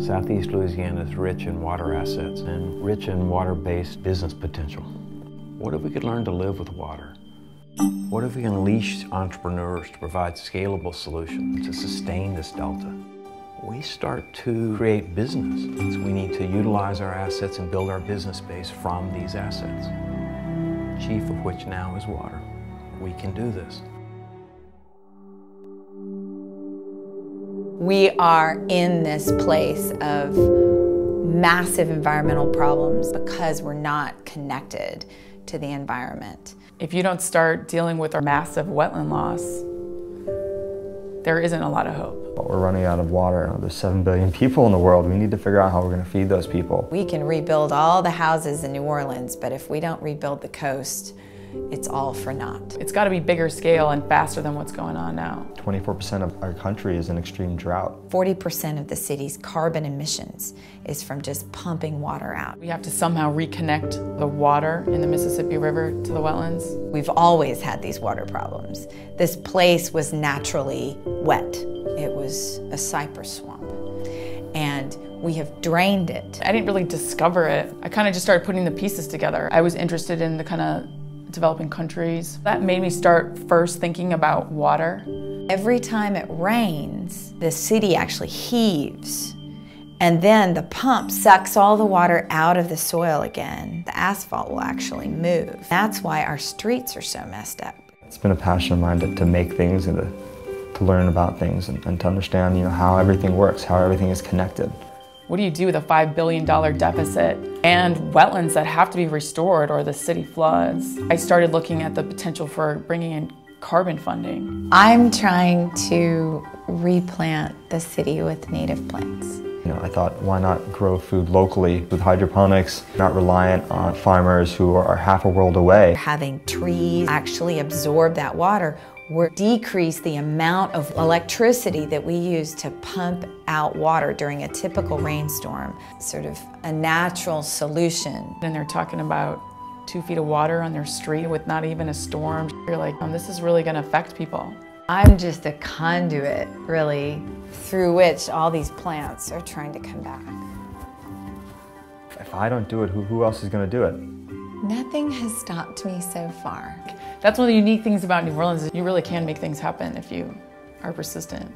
Southeast Louisiana is rich in water assets and rich in water-based business potential. What if we could learn to live with water? What if we unleash entrepreneurs to provide scalable solutions to sustain this delta? We start to create business. We need to utilize our assets and build our business base from these assets, chief of which now is water. We can do this. We are in this place of massive environmental problems because we're not connected to the environment. If you don't start dealing with our massive wetland loss, there isn't a lot of hope. We're running out of water. There's 7 billion people in the world. We need to figure out how we're going to feed those people. We can rebuild all the houses in New Orleans, but if we don't rebuild the coast, it's all for naught. It's got to be bigger scale and faster than what's going on now. 24% of our country is in extreme drought. 40% of the city's carbon emissions is from just pumping water out. We have to somehow reconnect the water in the Mississippi River to the wetlands. We've always had these water problems. This place was naturally wet. It was a cypress swamp. And we have drained it. I didn't really discover it. I kind of just started putting the pieces together. I was interested in the kind of developing countries. That made me start first thinking about water. Every time it rains, the city actually heaves. And then the pump sucks all the water out of the soil again. The asphalt will actually move. That's why our streets are so messed up. It's been a passion of mine to make things and to learn about things and to understand, how everything works, how everything is connected. What do you do with a $5 billion deficit and wetlands that have to be restored or the city floods? I started looking at the potential for bringing in carbon funding. I'm trying to replant the city with native plants. I thought, why not grow food locally with hydroponics, not reliant on farmers who are half a world away. Having trees actually absorb that water will decrease the amount of electricity that we use to pump out water during a typical rainstorm. Sort of a natural solution. And they're talking about 2 feet of water on their street with not even a storm. You're like, this is really gonna affect people. I'm just a conduit, really, through which all these plants are trying to come back. If I don't do it, who else is gonna do it? Nothing has stopped me so far. That's one of the unique things about New Orleans, is you really can make things happen if you are persistent.